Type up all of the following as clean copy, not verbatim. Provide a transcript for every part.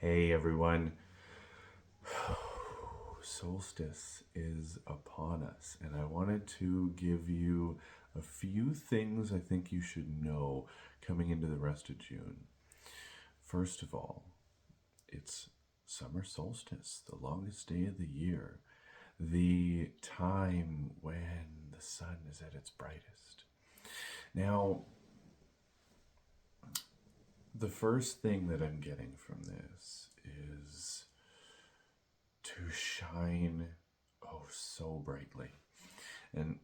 Hey everyone, Solstice is upon us, and I wanted to give you a few things I think you should know coming into the rest of June. First of all, it's summer solstice, the longest day of the year, the time when the sun is at its brightest. Now, the first thing that I'm getting from this is to shine so brightly. And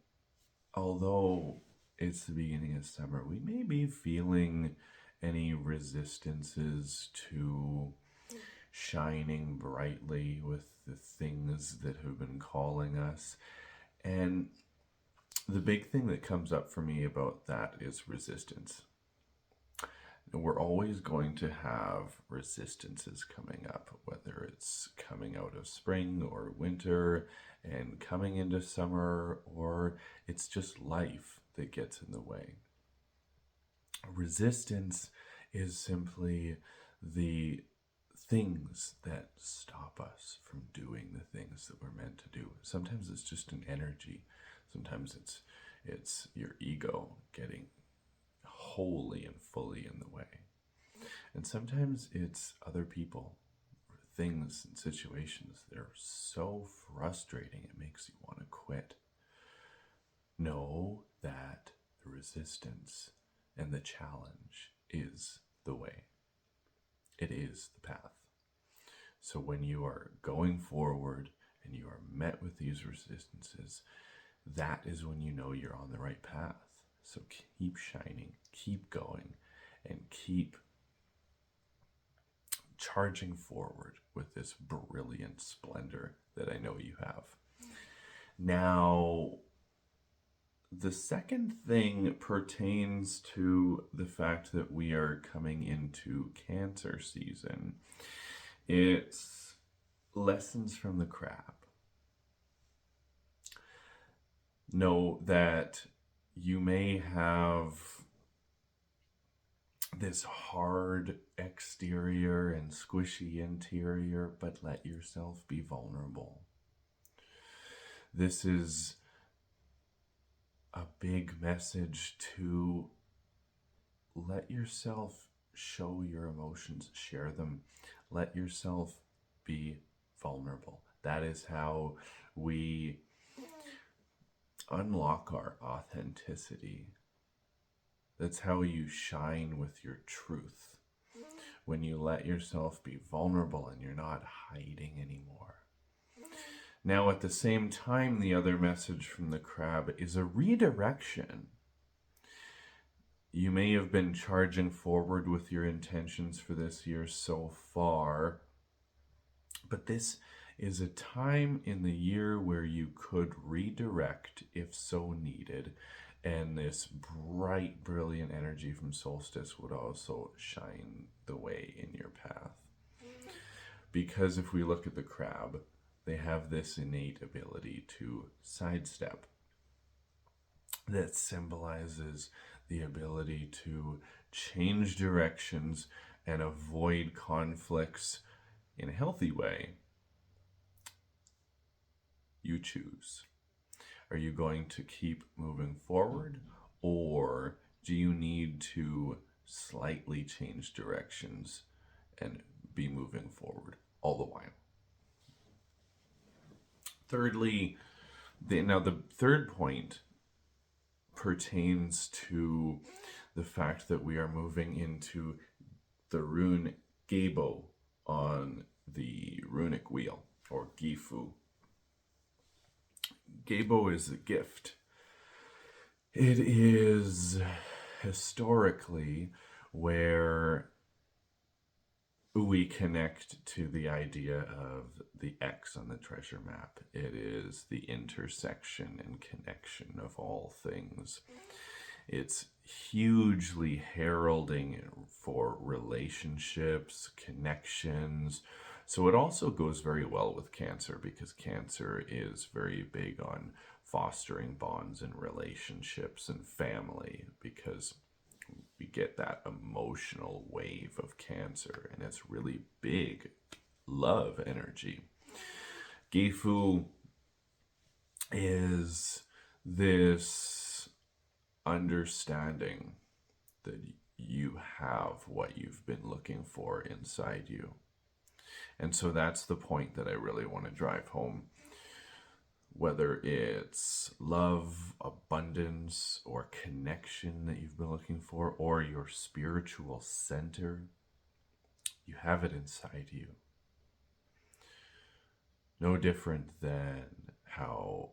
although it's the beginning of summer, we may be feeling any resistances to shining brightly with the things that have been calling us. And the big thing that comes up for me about that is resistance. We're always going to have resistances coming up, whether it's coming out of spring or winter and coming into summer, or it's just life that gets in the way. Resistance is simply the things that stop us from doing the things that we're meant to do. Sometimes it's just an energy. Sometimes it's your ego getting wholly and fully in the way. And sometimes it's other people, or things and situations that are so frustrating it makes you want to quit. Know that the resistance and the challenge is the way. It is the path. So when you are going forward and you are met with these resistances, that is when you know you're on the right path. So keep shining, keep going, and keep charging forward with this brilliant splendor that I know you have. Now, the second thing pertains to the fact that we are coming into Cancer season. It's lessons from the crab. Know that you may have this hard exterior and squishy interior, but let yourself be vulnerable. This is a big message to let yourself show your emotions, share them, let yourself be vulnerable. That is how we unlock our authenticity. That's how you shine with your truth. When you let yourself be vulnerable and you're not hiding anymore. Now, at the same time, the other message from the crab is a redirection. You may have been charging forward with your intentions for this year so far, but this is a time in the year where you could redirect if so needed, and this bright, brilliant energy from Solstice would also shine the way in your path. Because if we look at the crab, they have this innate ability to sidestep that symbolizes the ability to change directions and avoid conflicts in a healthy way. You choose. Are you going to keep moving forward, or do you need to slightly change directions and be moving forward all the while? Thirdly, the third point pertains to the fact that we are moving into the rune Gebo on the runic wheel, or Gifu. Gebo is a gift. It is historically where we connect to the idea of the X on the treasure map. It is the intersection and connection of all things. It's hugely heralding for relationships, connections. So it also goes very well with Cancer, because Cancer is very big on fostering bonds and relationships and family, because we get that emotional wave of Cancer, and it's really big love energy. Gifu is this understanding that you have what you've been looking for inside you. And so that's the point that I really want to drive home. Whether it's love, abundance, or connection that you've been looking for, or your spiritual center, you have it inside you. No different than how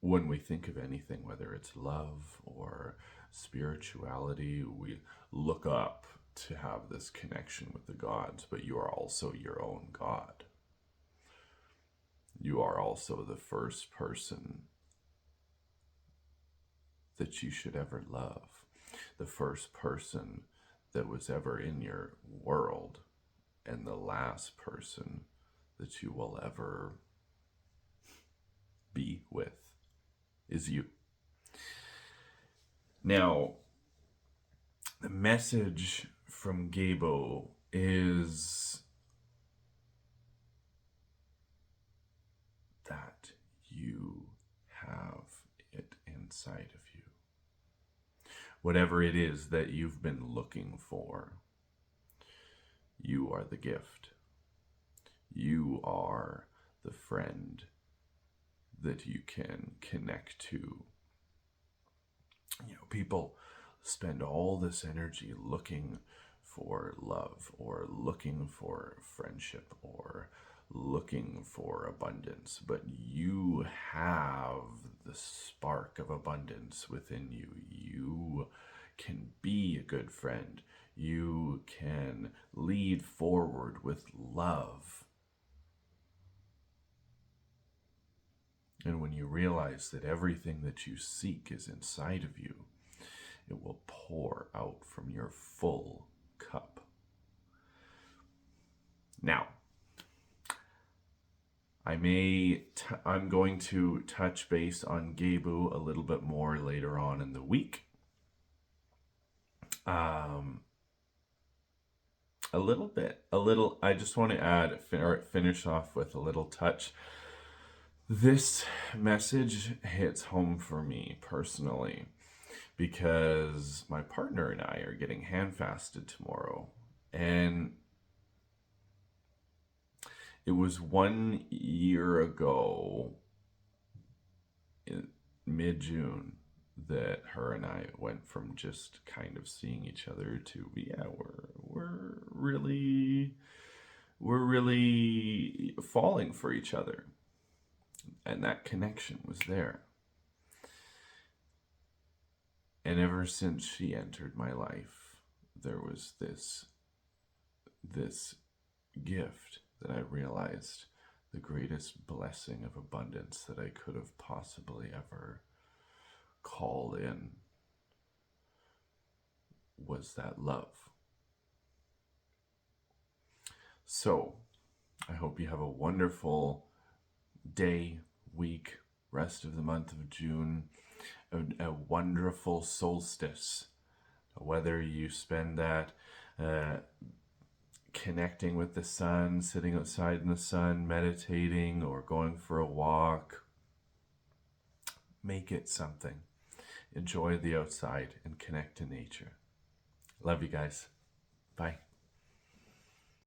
when we think of anything, whether it's love or spirituality, we look up to have this connection with the gods, but you are also your own God. You are also the first person that you should ever love, the first person that was ever in your world, and the last person that you will ever be with is you. Now, the message from Gebo is that you have it inside of you. Whatever it is that you've been looking for, you are the gift. You are the friend that you can connect to. People spend all this energy looking for love, or looking for friendship, or looking for abundance, but you have the spark of abundance within you. You can be a good friend. You can lead forward with love. And when you realize that everything that you seek is inside of you, it will pour out from your full cup. Now, I'm going to touch base on Gebo a little bit more later on in the week. I just want to add, or finish off with a little touch. This message hits home for me personally because my partner and I are getting hand fasted tomorrow. And it was 1 year ago, in mid-June, that her and I went from just kind of seeing each other to, we're really falling for each other. And that connection was there. And ever since she entered my life, there was this gift that I realized the greatest blessing of abundance that I could have possibly ever called in was that love. So, I hope you have a wonderful day, week, rest of the month of June, a wonderful solstice. Whether you spend that connecting with the sun, sitting outside in the sun, meditating, or going for a walk, make it something. Enjoy the outside and connect to nature. Love you guys. Bye.